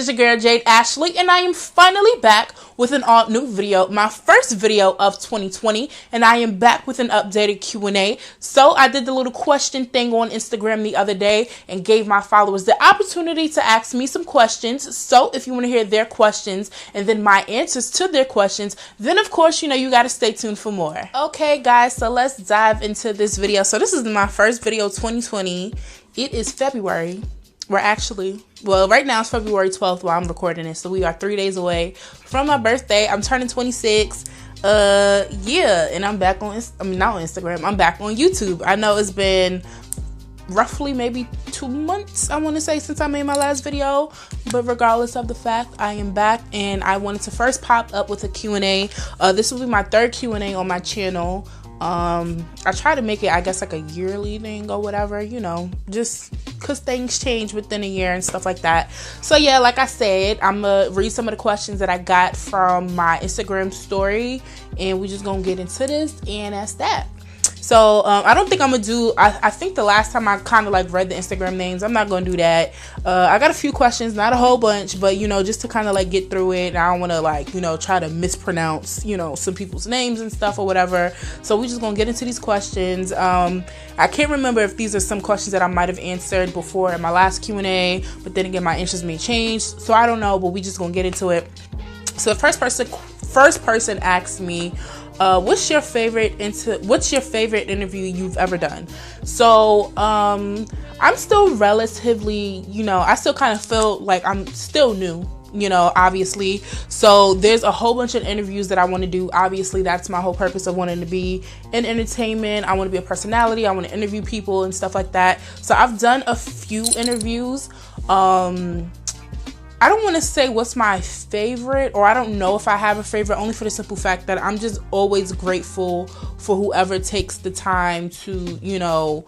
is your girl Jade Ashley, and I am finally back with an all new video, my first video of 2020, and I am back with an updated Q&A. So I did the little question thing on Instagram the other day and gave my followers the opportunity to ask me some questions. So if you want to hear their questions and then my answers to their questions, then of course, you got to stay tuned for more. Okay guys, so let's dive into this video. So this is my first video 2020. It is February. Right now it's February 12th while I'm recording this. So we are 3 days away from my birthday. I'm turning 26. And I'm back on, not on Instagram. I'm back on YouTube. I know it's been roughly maybe 2 months, I want to say, since I made my last video. But regardless of the fact, I am back, and I wanted to first pop up with a Q&A. This will be my third Q&A on my channel. I try to make it, I guess, like a yearly thing or whatever, just because things change within a year and stuff like that. So yeah, like I said, I'm gonna read some of the questions that I got from my Instagram story, and we just gonna get into this, and that's that. So I don't think I'm gonna do, I think the last time I kind of like read the Instagram names, I'm not gonna do that. I got a few questions, not a whole bunch, but just to kind of like get through it. And I don't want to like try to mispronounce some people's names and stuff or whatever. So we just gonna get into these questions. I can't remember if these are some questions that I might have answered before in my last Q&A, but then again my interests may change, so I don't know, but we just gonna get into it. So the first person asked me, what's your favorite interview you've ever done? So I'm still relatively, I still kind of feel like I'm still new, obviously. So there's a whole bunch of interviews that I want to do. Obviously, that's my whole purpose of wanting to be in entertainment. I want to be a personality. I want to interview people and stuff like that. So I've done a few interviews. I don't want to say what's my favorite, or I don't know if I have a favorite, only for the simple fact that I'm just always grateful for whoever takes the time to,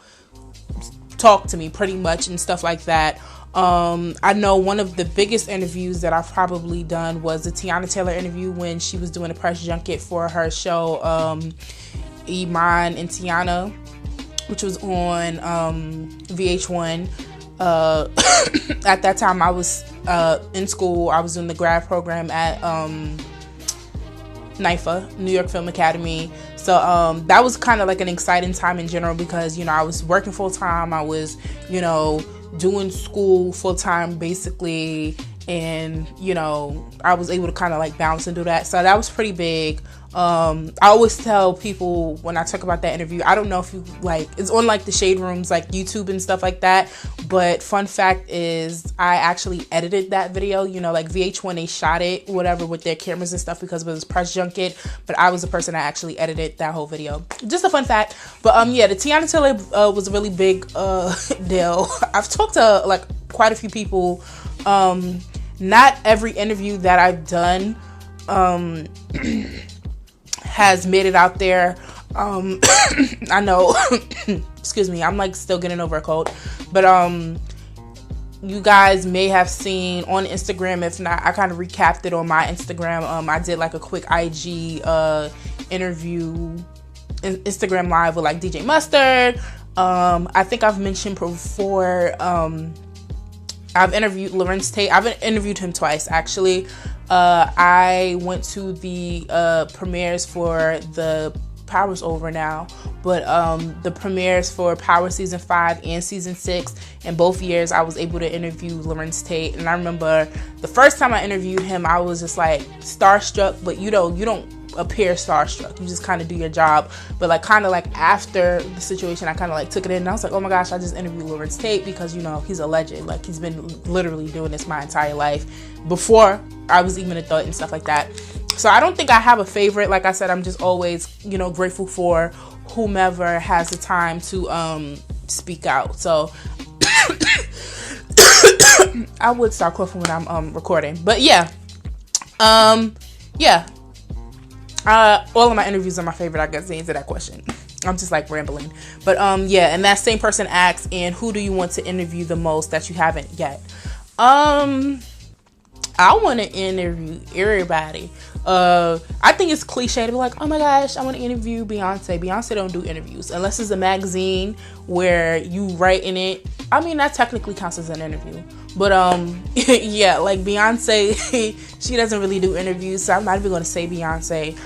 talk to me pretty much and stuff like that. I know one of the biggest interviews that I've probably done was the Teyana Taylor interview when she was doing a press junket for her show, Iman and Teyana, which was on VH1. At that time I was in school. I was doing the grad program at NYFA, New York Film Academy. So that was kind of like an exciting time in general because I was working full time. I was doing school full time basically, and I was able to kind of like balance and do that. So that was pretty big. I always tell people when I talk about that interview, I don't know if you it's on like the Shade Rooms, like YouTube and stuff like that, but fun fact is I actually edited that video. Like VH1, they shot it whatever with their cameras and stuff because it was press junket, but I was the person that actually edited that whole video. Just a fun fact. But yeah, the Teyana Taylor was a really big deal. I've talked to like quite a few people. Not every interview that I've done has made it out there. I know excuse me, I'm like still getting over a cold, but you guys may have seen on Instagram. If not, I kind of recapped it on my Instagram. I did like a quick IG interview, Instagram live with like DJ Mustard. I think I've mentioned before, I've interviewed Larenz Tate. I've interviewed him twice, actually. I went to the premieres for the Power's over now, but the premieres for Power Season 5 and Season 6, in both years I was able to interview Larenz Tate. And I remember the first time I interviewed him, I was just like starstruck, but you don't appear starstruck, you just kind of do your job. But like kind of like after the situation, I kind of like took it in and I was like, oh my gosh, I just interviewed Larenz Tate because he's a legend. Like he's been literally doing this my entire life before I was even a adult and stuff like that. So I don't think I have a favorite. Like I said, I'm just always grateful for whomever has the time to speak out. So I would start coughing when I'm recording, but yeah. All of my interviews are my favorite, I guess, to answer that question. I'm just like rambling. But yeah, and that same person asks, and who do you want to interview the most that you haven't yet? I want to interview everybody. I think it's cliche to be like, oh my gosh, I want to interview Beyonce. Beyonce don't do interviews unless it's a magazine where you write in it. I mean, that technically counts as an interview. But yeah, like Beyonce, she doesn't really do interviews, so I'm not even going to say Beyonce.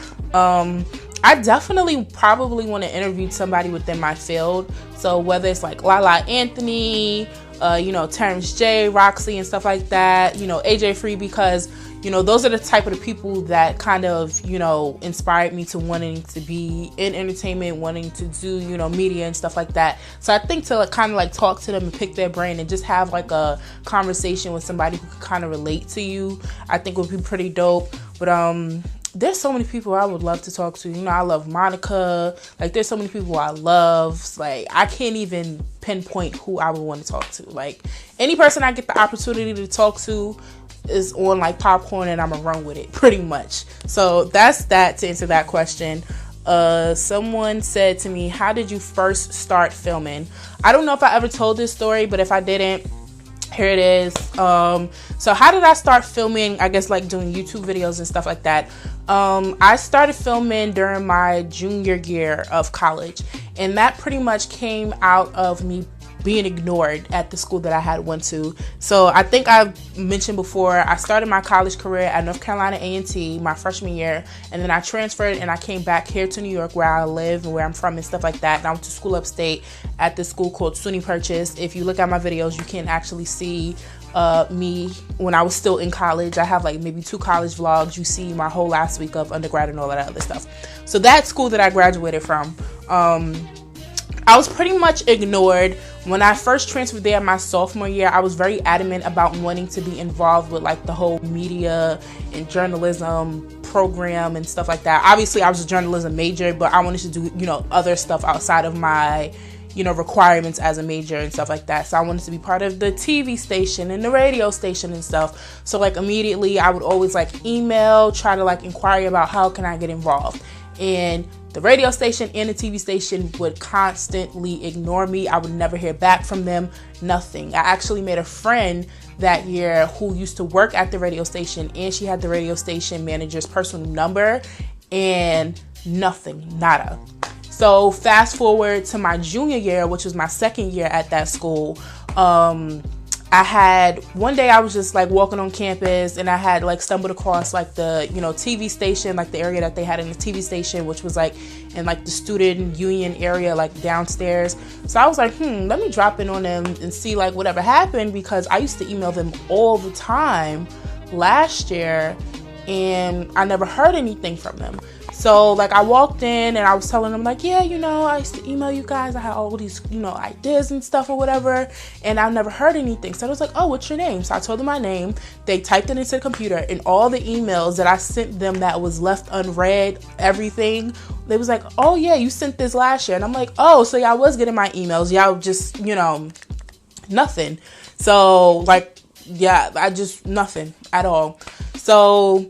I definitely probably want to interview somebody within my field. So whether it's like Lala Anthony, Terrence J, Roxy, and stuff like that, AJ Free, because those are the type of the people that kind of, inspired me to wanting to be in entertainment, wanting to do, media and stuff like that. So I think to kind of like talk to them and pick their brain and just have like a conversation with somebody who could kind of relate to you, I think would be pretty dope. But there's so many people I would love to talk to. I love Monica. Like, there's so many people I love. Like, I can't even pinpoint who I would want to talk to. Like, any person I get the opportunity to talk to is on like popcorn, and I'm gonna run with it pretty much. So that's that, to answer that question. Someone said to me, how did you first start filming? I don't know if I ever told this story, but if I didn't, here it is. So how did I start filming? I guess like doing YouTube videos and stuff like that. I started filming during my junior year of college, and that pretty much came out of me being ignored at the school that I had went to. So I think I mentioned before, I started my college career at North Carolina A&T my freshman year, and then I transferred and I came back here to New York, where I live and where I'm from and stuff like that. And I went to school upstate at this school called SUNY Purchase. If you look at my videos, you can actually see me when I was still in college. I have like maybe 2 college vlogs. You see my whole last week of undergrad and all that other stuff. So that school that I graduated from, I was pretty much ignored. When I first transferred there my sophomore year, I was very adamant about wanting to be involved with like the whole media and journalism program and stuff like that. Obviously, I was a journalism major, but I wanted to do, other stuff outside of my, requirements as a major and stuff like that. So I wanted to be part of the TV station and the radio station and stuff. So like immediately I would always like email, try to like inquire about how can I get involved. And the radio station and the TV station would constantly ignore me. I would never hear back from them, nothing. I actually made a friend that year who used to work at the radio station, and she had the radio station manager's personal number, and nothing, nada. So fast forward to my junior year, which was my second year at that school. I had one day I was just like walking on campus, and I had like stumbled across like the TV station, like the area that they had in the TV station, which was like in like the student union area, like downstairs. So I was like, let me drop in on them and see like whatever happened, because I used to email them all the time last year and I never heard anything from them. So like I walked in and I was telling them like, yeah, I used to email you guys. I had all these, ideas and stuff or whatever, and I've never heard anything. So I was like, oh, what's your name? So I told them my name. They typed it into the computer, and all the emails that I sent them that was left unread, everything, they was like, oh yeah, you sent this last year. And I'm like, oh, so y'all was getting my emails. Y'all just, nothing. So like, yeah, I just nothing at all. So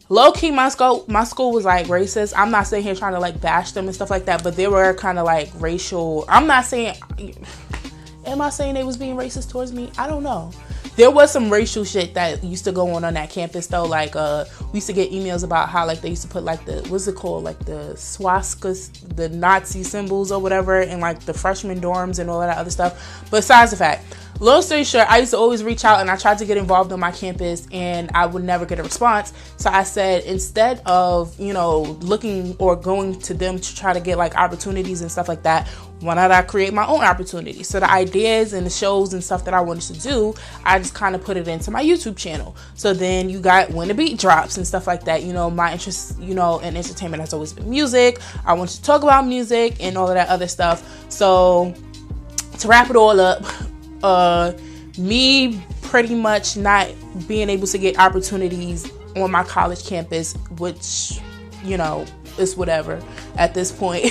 low key, my school was like racist. I'm not sitting here trying to like bash them and stuff like that, but they were kind of like racial. Am I saying they was being racist towards me? I don't know. There was some racial shit that used to go on that campus though. Like we used to get emails about how like they used to put like the, what's it called, like the swastikas, the Nazi symbols or whatever, in like the freshman dorms and all that other stuff. Besides the fact, long story short, I used to always reach out and I tried to get involved on my campus, and I would never get a response. So I said, instead of, looking or going to them to try to get like opportunities and stuff like that, why not I create my own opportunities? So the ideas and the shows and stuff that I wanted to do, I just kind of put it into my YouTube channel. So then you got When the Beat Drops and stuff like that. My interest, in entertainment has always been music. I wanted to talk about music and all of that other stuff. So to wrap it all up, me pretty much not being able to get opportunities on my college campus, which, it's whatever at this point.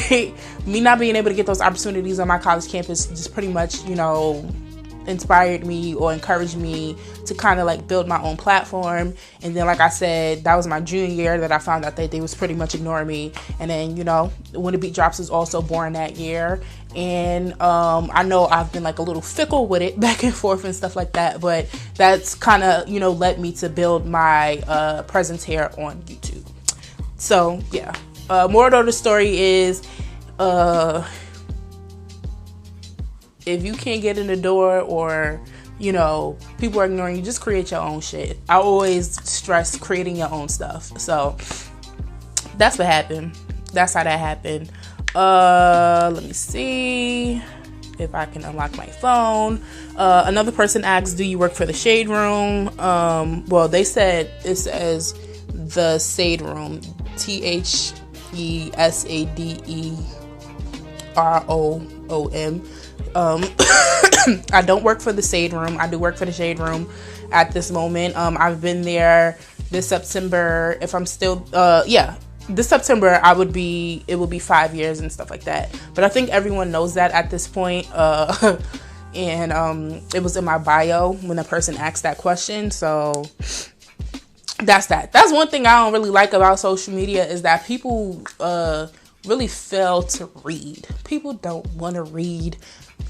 Me not being able to get those opportunities on my college campus just pretty much, inspired me or encouraged me to kind of like build my own platform. And then, like I said, that was my junior year that I found out that they was pretty much ignoring me. And then, When the Beat Drops was also born that year. And I know I've been like a little fickle with it, back and forth and stuff like that, but that's kind of, you know, led me to build my presence here on YouTube. So yeah, moral of the story is, if you can't get in the door, or you know, people are ignoring you, just create your own shit. I always stress creating your own stuff. So that's what happened. That's how that happened. Let me see if I can unlock my phone. Another person asked, do you work for the Shade Room? Well, they said it says the Shade Room, THESADEROOM. I don't work for the Shade Room. I do work for the Shade Room at this moment. I've been there this September. If I'm still, this September it would be 5 years and stuff like that. But I think everyone knows that at this point. And it was in my bio when the person asked that question. So that's that. That's one thing I don't really like about social media, is that people really fail to read. People don't want to read.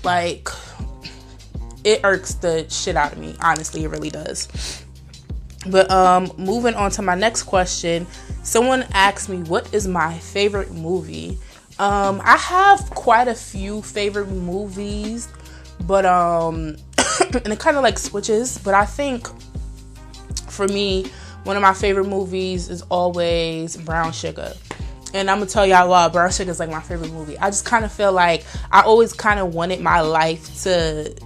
Like, it irks the shit out of me. Honestly, it really does. But moving on to my next question. Someone asked me, what is my favorite movie? I have quite a few favorite movies, but and it kind of like switches. But I think for me, one of my favorite movies is always Brown Sugar. And I'm gonna tell y'all why. Brown Sugar is like my favorite movie. I just kind of feel like I always kind of wanted my life to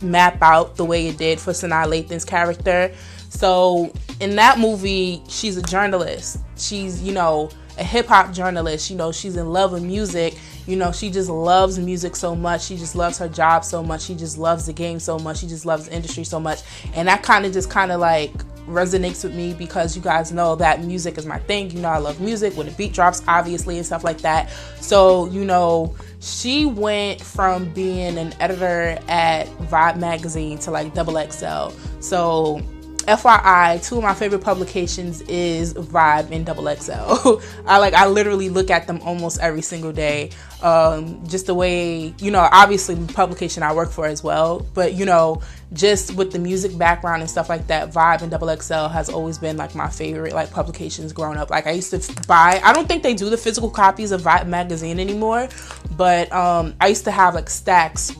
map out the way it did for Sanaa Lathan's character. So in that movie, she's a journalist. She's, you know, a hip hop journalist. You know, she's in love with music. You know, she just loves music so much. She just loves her job so much. She just loves the game so much. She just loves the industry so much. And that kind of like resonates with me, because you guys know that music is my thing. You know, I love music when the beat drops, obviously, and stuff like that. So, you know, she went from being an editor at Vibe magazine to like XXL. So FYI, two of my favorite publications is Vibe and XXL. I literally look at them almost every single day. Just the way, you know, obviously the publication I work for as well, but you know, just with the music background and stuff like that, Vibe and XXL has always been like my favorite like publications growing up. Like I used to buy, I don't think they do the physical copies of Vibe magazine anymore, but I used to have like stacks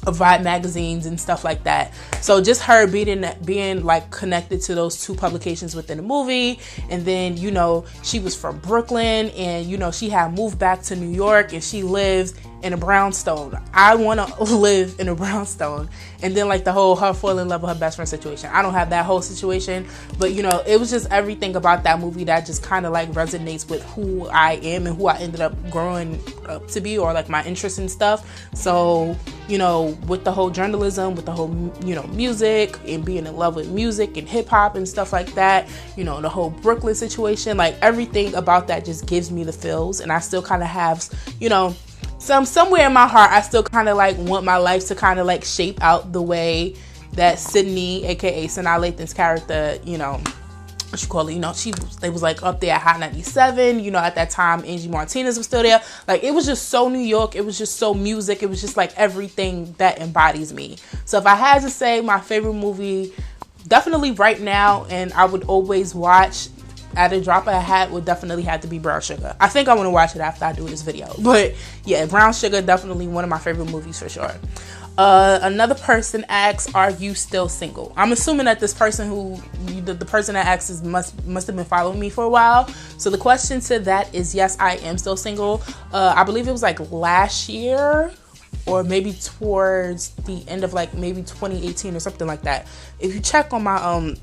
of Vibe magazines and stuff like that. So just her being like connected to those two publications within the movie. And then, you know, she was from Brooklyn, and you know, she had moved back to New York, and she lives in a brownstone. I want to live in a brownstone. And then like the whole her falling in love with her best friend situation. I don't have that whole situation, but you know, it was just everything about that movie that just kind of like resonates with who I am and who I ended up growing up to be, or like my interests and stuff. So, you know, with the whole journalism, with the whole, you know, music and being in love with music and hip hop and stuff like that, you know, the whole Brooklyn situation, like everything about that just gives me the feels. And I still kind of have, you know, somewhere in my heart, I still kind of like want my life to kind of like shape out the way that Sydney, aka Sanaa Lathan's character, you know, what you call it, you know, they was like up there at Hot 97, you know, at that time Angie Martinez was still there. Like, it was just so New York, it was just so music, it was just like everything that embodies me. So if I had to say my favorite movie, definitely right now, and I would always watch at a drop of a hat, would definitely have to be Brown Sugar. I think I want to watch it after I do this video, but yeah, Brown Sugar, definitely one of my favorite movies for sure. Another person asks, are you still single? I'm assuming that this person the person that asks must have been following me for a while. So the question to that is, yes, I am still single. I believe it was like last year, or maybe towards the end of like maybe 2018 or something like that. If you check on my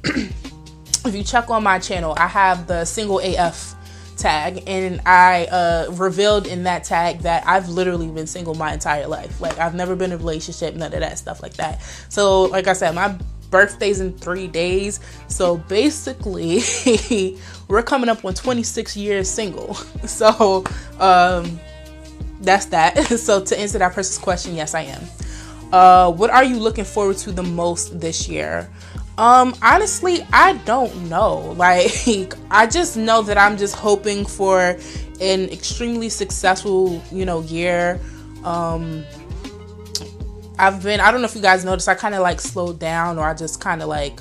if you check on my channel, I have the single AF tag, and I revealed in that tag that I've literally been single my entire life. Like, I've never been in a relationship, none of that stuff like that. So like I said, my birthday's in 3 days, so basically we're coming up on 26 years single. So that's that. So to answer that person's question, yes, I am. What are you looking forward to the most this year? Honestly, I don't know. Like, I just know that I'm just hoping for an extremely successful, you know, year I don't know if you guys noticed, I kind of like slowed down, or I just kind of like,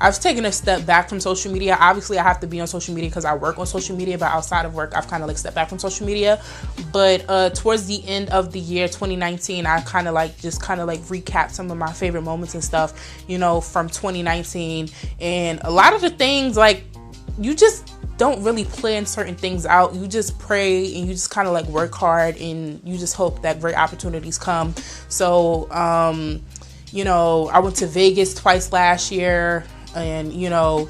I've taken a step back from social media. Obviously, I have to be on social media because I work on social media, but outside of work, I've kind of like stepped back from social media. But towards the end of the year 2019, I kind of like just kind of like recapped some of my favorite moments and stuff, you know, from 2019. And a lot of the things, like, you just don't really plan certain things out. You just pray and you just kind of like work hard, and you just hope that great opportunities come. So, you know, I went to Vegas twice last year. And, you know,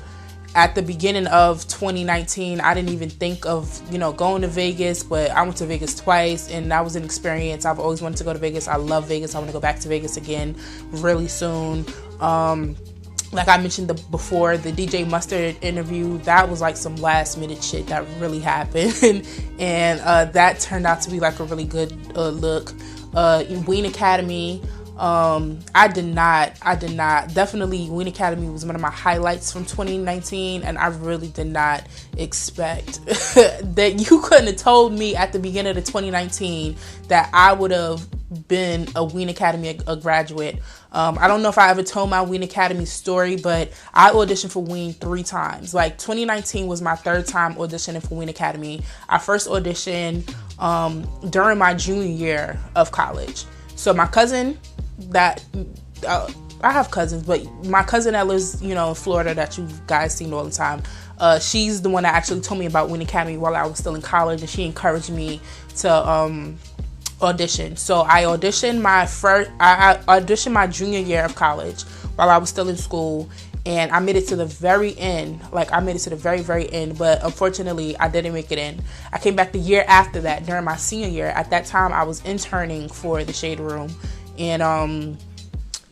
at the beginning of 2019, I didn't even think of, you know, going to Vegas, but I went to Vegas twice, and that was an experience. I've always wanted to go to Vegas. I love Vegas. I want to go back to Vegas again really soon. Like I mentioned before, the DJ Mustard interview, that was like some last minute shit that really happened. And that turned out to be like a really good look. Ween Academy, I did not, definitely Ween Academy was one of my highlights from 2019, and I really did not expect that you couldn't have told me at the beginning of 2019 that I would have been a Ween Academy a graduate. I don't know if I ever told my Ween Academy story, but I auditioned for Ween 3 times. Like 2019 was my 3rd time auditioning for Ween Academy. I first auditioned during my junior year of college. So my cousin that I have cousins, but my cousin that lives, you know, in Florida that you guys seen all the time, she's the one that actually told me about Ween Academy while I was still in college, and she encouraged me to audition. So I auditioned I auditioned my junior year of college while I was still in school, and I made it to the very end. Like, I made it to the very, very end, but unfortunately I didn't make it in. I came back the year after that, during my senior year. At that time I was interning for the Shade Room, and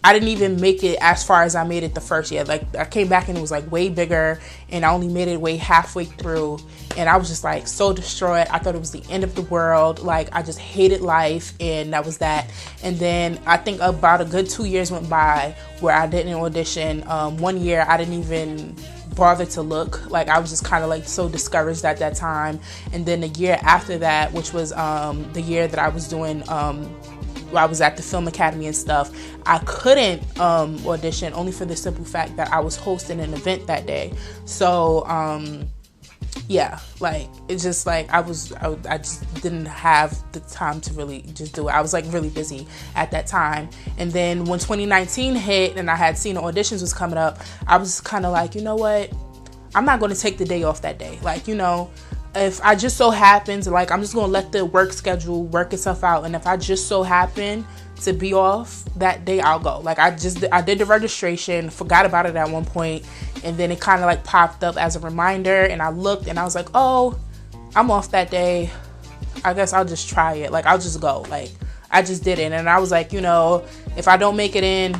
I didn't even make it as far as I made it the first year. Like, I came back and it was like way bigger, and I only made it way halfway through, and I was just like so distraught. I thought it was the end of the world. Like, I just hated life, and that was that. And then I think about a good 2 years went by where I didn't audition. 1 year I didn't even bother to look. Like, I was just kind of like so discouraged at that time. And then the year after that, which was the year that I was doing I was at the Film Academy and stuff, I couldn't audition, only for the simple fact that I was hosting an event that day. So yeah, like, it's just like I just didn't have the time to really just do it. I was like really busy at that time. And then when 2019 hit and I had seen the auditions was coming up, I was kind of like, you know what, I'm not going to take the day off that day. Like, you know, if I just so happens, like, I'm just going to let the work schedule work itself out. And if I just so happen to be off that day, I'll go. Like, I did the registration, forgot about it at one point, and then it kind of like popped up as a reminder, and I looked and I was like, oh, I'm off that day. I guess I'll just try it. Like, I'll just go. Like, I just did it. And I was like, you know, if I don't make it in,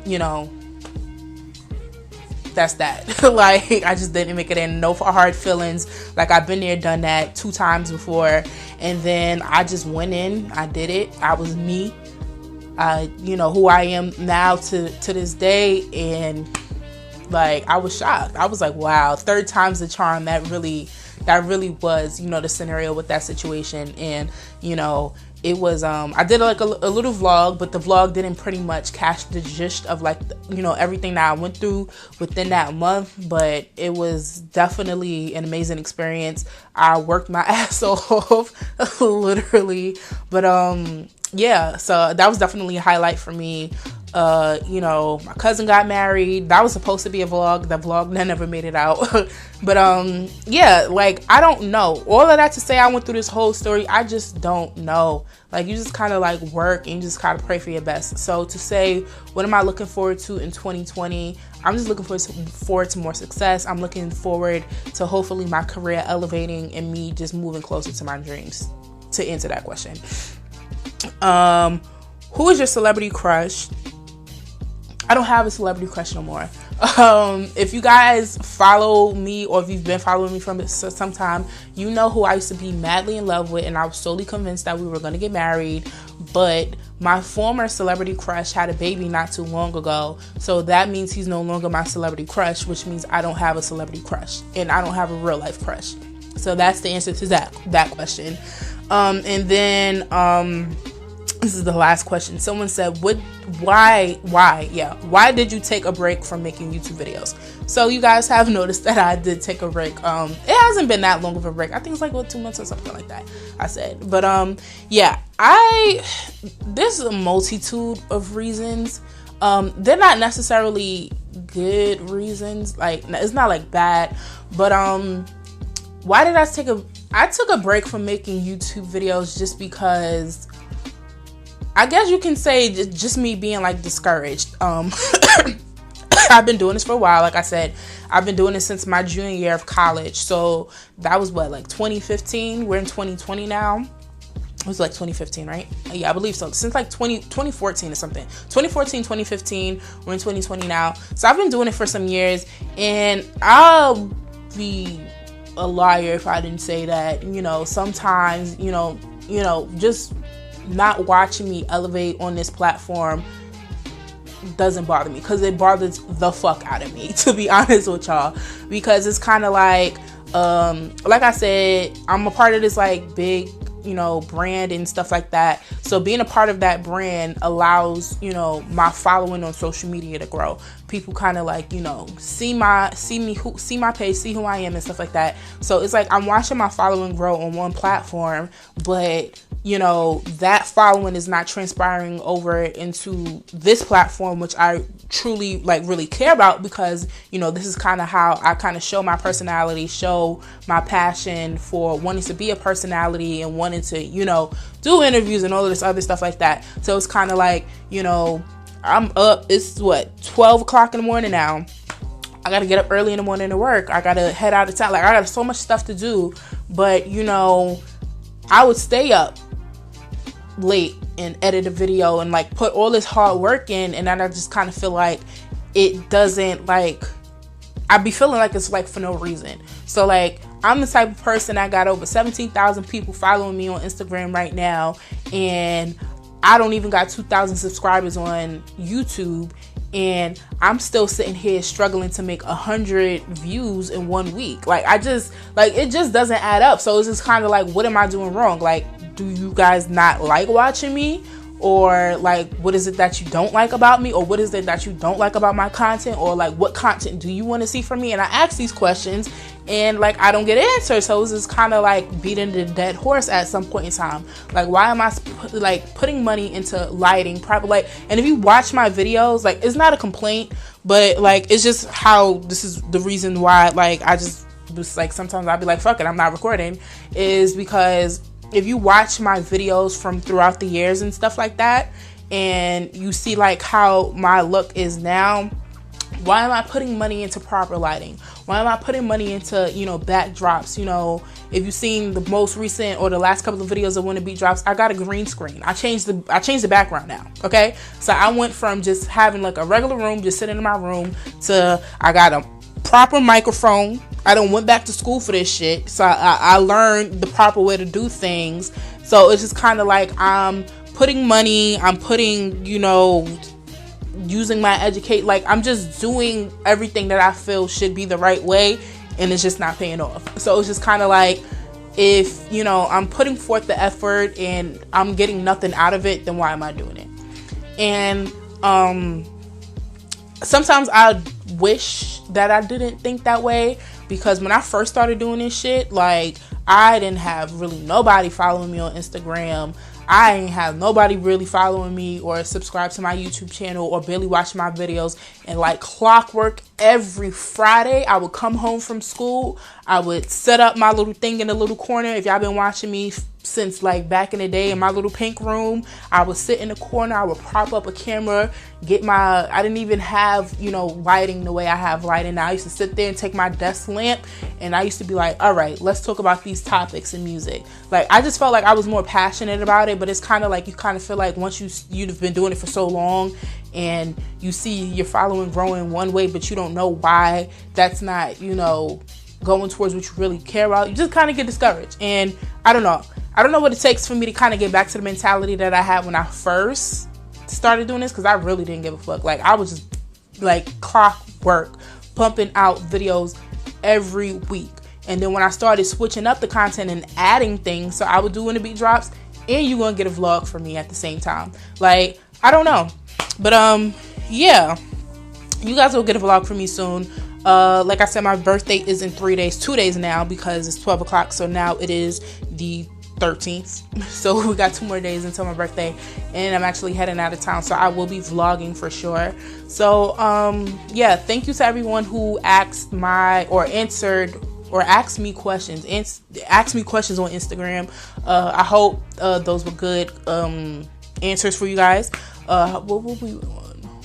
you know, that's that. Like, I just didn't make it in. No hard feelings. Like, I've been there, done that 2 times before. And then I just went in. I did it. I was me. You know, who I am now to this day. And like, I was shocked. I was like, wow, 3rd time's the charm. That really was, you know, the scenario with that situation. And, you know, it was, I did like a little vlog, but the vlog didn't pretty much catch the gist of, like, you know, everything that I went through within that month. But it was definitely an amazing experience. I worked my ass off, literally. But yeah, so that was definitely a highlight for me. You know, my cousin got married. That was supposed to be a vlog. The vlog never made it out. But yeah, like, I don't know. All of that to say, I went through this whole story. I just don't know. Like, you just kind of like work and you just kind of pray for your best. So to say, what am I looking forward to in 2020? I'm just looking forward to more success. I'm looking forward to hopefully my career elevating and me just moving closer to my dreams, to answer that question. Who is your celebrity crush? I don't have a celebrity crush no more. If you guys follow me, or if you've been following me from some time, you know who I used to be madly in love with, and I was solely convinced that we were going to get married. But my former celebrity crush had a baby not too long ago, so that means he's no longer my celebrity crush, which means I don't have a celebrity crush, and I don't have a real life crush. So that's the answer to that question. And then this is the last question. Someone said, why did you take a break from making YouTube videos? So you guys have noticed that I did take a break. It hasn't been that long of a break. I think it's like 2 months or something like that, I said. But yeah, there's a multitude of reasons. They're not necessarily good reasons. Like, it's not like bad, but why did I took a break from making YouTube videos just because I guess you can say just me being like discouraged. I've been doing this for a while. Like I said, I've been doing this since my junior year of college. So that was what, like 2015? We're in 2020 now. It was like 2015, right? Yeah, I believe so. Since like 2014 or something. 2014, 2015. We're in 2020 now. So I've been doing it for some years, and I'll be a liar if I didn't say that, sometimes, just not watching me elevate on this platform doesn't bother me, because it bothers the fuck out of me, to be honest with y'all, because it's kind of like I said, I'm a part of this like big brand and stuff like that. So being a part of that brand allows, my following on social media to grow. People kind of like, see my page, see who I am and stuff like that. So it's like I'm watching my following grow on one platform, but that following is not transpiring over into this platform, which I truly really care about, because this is kind of how I kind of show my personality, show my passion for wanting to be a personality and wanting to do interviews and all of this other stuff like that. So it's kind of like I'm up, it's 12 o'clock in the morning now. I gotta get up early in the morning to work. I gotta head out of town. Like, I got so much stuff to do, but I would stay up late and edit a video and like put all this hard work in, and then I just kind of feel like it doesn't, I'd be feeling like it's for no reason. So like, I'm the type of person, I got over 17,000 people following me on Instagram right now, and I don't even got 2,000 subscribers on YouTube, and I'm still sitting here struggling to make 100 views in 1 week. It just doesn't add up. So it's just kind of like, what am I doing wrong? Do you guys not like watching me? Or what is it that you don't like about me? Or what is it that you don't like about my content? Or what content do you want to see from me? And I ask these questions, and I don't get answers. So it's just kind of beating the dead horse at some point in time. Why am I putting money into lighting, and if you watch my videos, it's not a complaint, but it's just how, this is the reason why I just sometimes I'll be like, fuck it, I'm not recording, is because if you watch my videos from throughout the years and stuff like that, and you see how my look is now, why am I putting money into proper lighting? Why am I putting money into, backdrops? If you've seen the most recent or the last couple of videos of When the Beat Drops, I got a green screen. I changed the background now. Okay. So I went from just having a regular room, just sitting in my room, to I got a proper microphone. I don't went back to school for this shit. So I learned the proper way to do things. So it's just kind of I'm putting money, I'm putting, using my educate, I'm just doing everything that I feel should be the right way, and it's just not paying off. So it's just kind of if, I'm putting forth the effort and I'm getting nothing out of it, then why am I doing it? And sometimes I wish that I didn't think that way, because when I first started doing this shit, I didn't have really nobody following me on Instagram. I ain't have nobody really following me or subscribe to my YouTube channel or barely watch my videos. And clockwork, every Friday I would come home from school, I would set up my little thing in the little corner. If y'all been watching me since back in the day in my little pink room, I would sit in the corner, I would prop up a camera, I didn't even have, lighting the way I have lighting now. I used to sit there and take my desk lamp, and I used to be like, all right, let's talk about these topics in music. I just felt like I was more passionate about it, but it's kind of you kind of feel once you've been doing it for so long, and you see your following growing one way, but you don't know why that's not, going towards what you really care about, you just kind of get discouraged. And I don't know what it takes for me to kind of get back to the mentality that I had when I first started doing this, because I really didn't give a fuck. I was just clockwork, pumping out videos every week. And then when I started switching up the content and adding things, so I would do when the beat drops, and you're gonna get a vlog from me at the same time. Like, I don't know, but yeah, you guys will get a vlog from me soon. Like I said, my birthday is in 3 days, 2 days now, because it's 12 o'clock. So now it is the 13th. So we got 2 more days until my birthday, and I'm actually heading out of town, so I will be vlogging for sure. So yeah, thank you to everyone who asked me questions on Instagram. I hope those were good answers for you guys. What will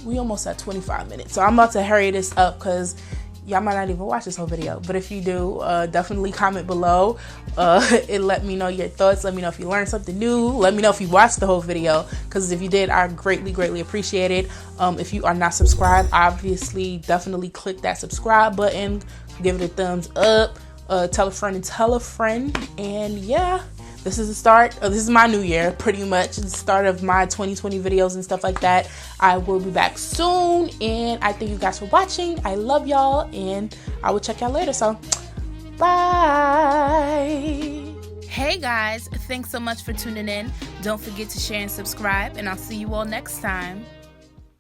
we almost at 25 minutes, so I'm about to hurry this up because y'all might not even watch this whole video. But if you do, definitely comment below and let me know your thoughts. Let me know if you learned something new. Let me know if you watched the whole video, because if you did, I greatly appreciate it. If you are not subscribed, obviously definitely click that subscribe button, give it a thumbs up, tell a friend and tell a friend. And yeah, this is the start. This is my new year, pretty much the start of my 2020 videos and stuff like that. I will be back soon, and I thank you guys for watching. I love y'all, and I will check y'all later. So bye. Hey guys, thanks so much for tuning in. Don't forget to share and subscribe, and I'll see you all next time.